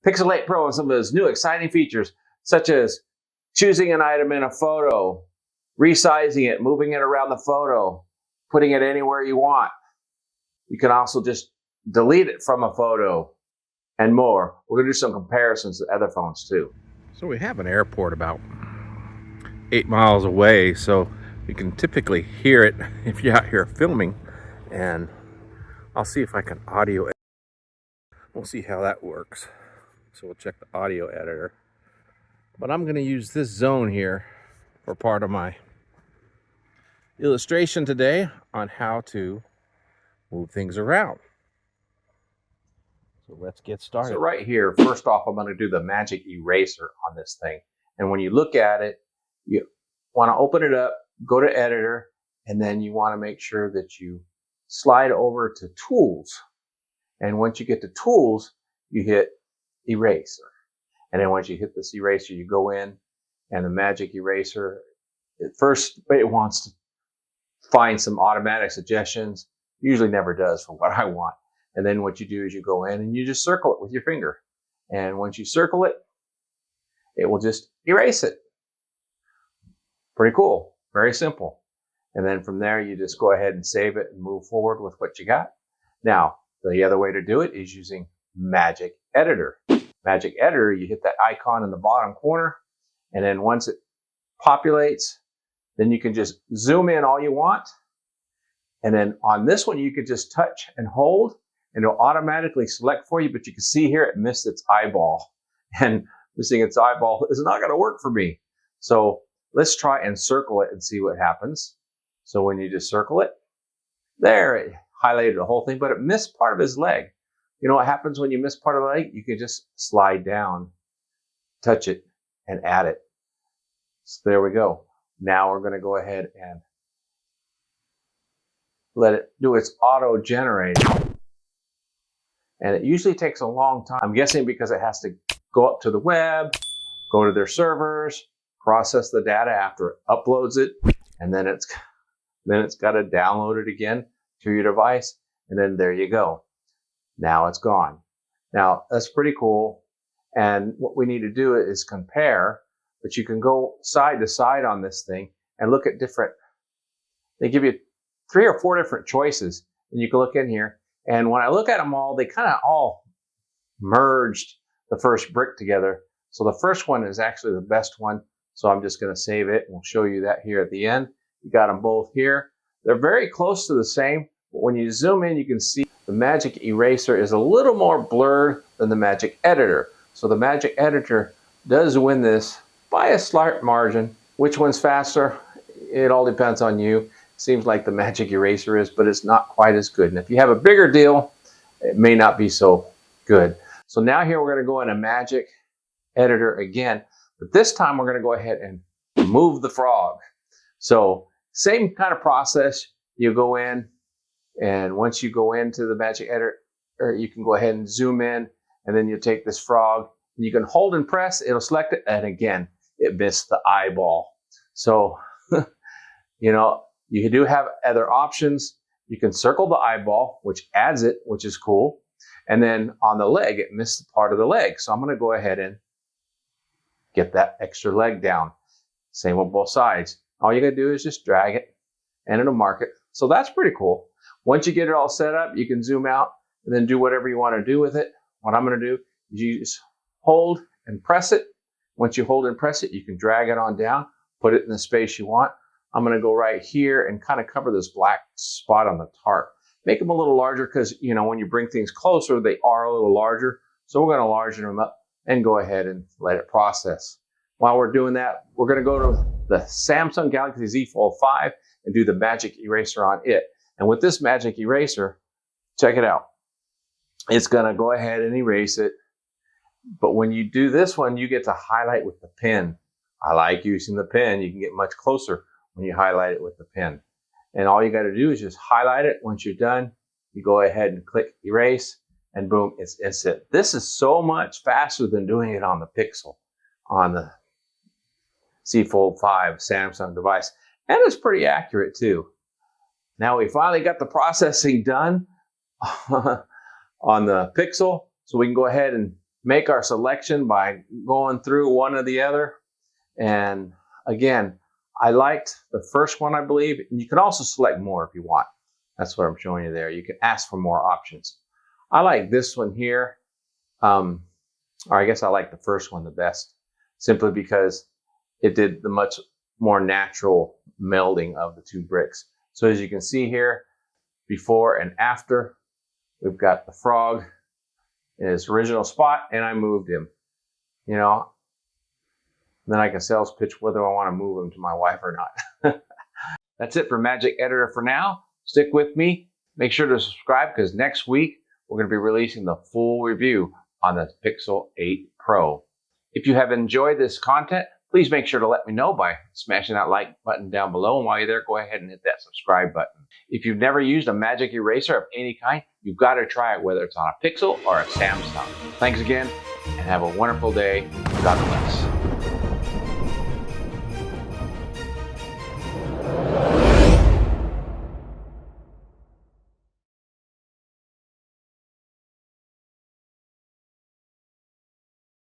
Pixel 8 Pro and some of its new exciting features, such as choosing an item in a photo, resizing it, moving it around the photo, putting it anywhere you want. You can also just delete it from a photo and more. We're going to do some comparisons to other phones too. So we have an airport about 8 miles away, so you can typically hear it if you're out here filming. And I'll see if I can audio edit. We'll see how that works. So we'll check the audio editor. But I'm going to use this zone here for part of my illustration today on how to move things around. So let's get started. So right here, first off, I'm going to do the magic eraser on this thing. And when you look at it, you want to open it up, go to editor, and then you want to make sure that you slide over to tools. And once you get to tools, you hit eraser. And then once you hit this eraser, you go in, and the magic eraser, at first it wants to find some automatic suggestions. Usually never does for what I want. And then what you do is you go in and you just circle it with your finger. And once you circle it, it will just erase it. Pretty cool. Very simple. And then from there, you just go ahead and save it and move forward with what you got. Now, the other way to do it is using Magic Editor. Magic Editor, you hit that icon in the bottom corner. And then once it populates, then you can just zoom in all you want. And then on this one, you could just touch and hold, and it'll automatically select for you. But you can see here, it missed its eyeball. And missing its eyeball is not going to work for me. So let's try and circle it and see what happens. So when you just circle it, there, it highlighted the whole thing, but it missed part of his leg. You know what happens when you miss part of the leg? You can just slide down, touch it, and add it. So there we go. Now we're going to go ahead and let it do its auto generating. And it usually takes a long time. I'm guessing because it has to go up to the web, go to their servers, process the data after it uploads it, and then it's got to download it again to your device, and then there you go. Now it's gone. Now that's pretty cool. And what we need to do is compare, but you can go side to side on this thing and look at different, they give you 3 or 4 different choices, and you can look in here. And when I look at them all, they kind of all merged the first brick together. So the first one is actually the best one. So I'm just going to save it, and we'll show you that here at the end. You got them both here. They're very close to the same, but when you zoom in, you can see the Magic Eraser is a little more blurred than the Magic Editor. So the Magic Editor does win this by a slight margin. Which one's faster? It all depends on you. Seems like the Magic Eraser is, but it's not quite as good. And if you have a bigger deal, it may not be so good. So now here we're going to go into Magic Editor again, but this time we're going to go ahead and move the frog. So same kind of process. You go in, and once you go into the Magic Editor, you can go ahead and zoom in, and then you take this frog, and you can hold and press, it'll select it, and again, it missed the eyeball. So, you know, you do have other options. You can circle the eyeball, which adds it, which is cool. And then on the leg, it missed part of the leg. So I'm going to go ahead and get that extra leg down. Same on both sides. All you got to do is just drag it, and it'll mark it. So that's pretty cool. Once you get it all set up, you can zoom out and then do whatever you want to do with it. What I'm going to do is you just hold and press it. Once you hold and press it, you can drag it on down, put it in the space you want. I'm going to go right here and kind of cover this black spot on the tarp. Make them a little larger because, you know, when you bring things closer, they are a little larger. So we're going to largen them up and go ahead and let it process. While we're doing that, we're going to go to the Samsung Galaxy Z Fold 5 and do the Magic Eraser on it. And with this Magic Eraser, check it out. It's going to go ahead and erase it. But when you do this one, you get to highlight with the pen. I like using the pen. You can get much closer when you highlight it with the pen. And all you got to do is just highlight it. Once you're done, you go ahead and click erase, and boom, it's instant. This is so much faster than doing it on the Pixel, on the Z Fold 5 Samsung device. And it's pretty accurate too. Now we finally got the processing done on the Pixel, so we can go ahead and make our selection by going through one or the other. And again, I liked the first one, I believe. You can also select more if you want. That's what I'm showing you there. You can ask for more options. I like this one here. Or I guess I like the first one the best, simply because it did the much more natural melding of the two bricks. So as you can see here, before and after, we've got the frog in his original spot, and I moved him. You know, then I can sales pitch whether I want to move him to my wife or not. That's it for Magic Editor for now. Stick with me. Make sure to subscribe, because next week we're going to be releasing the full review on the Pixel 8 Pro. If you have enjoyed this content, please make sure to let me know by smashing that like button down below. And while you're there, go ahead and hit that subscribe button. If you've never used a magic eraser of any kind, you've got to try it, whether it's on a Pixel or a Samsung. Thanks again, and have a wonderful day. God bless.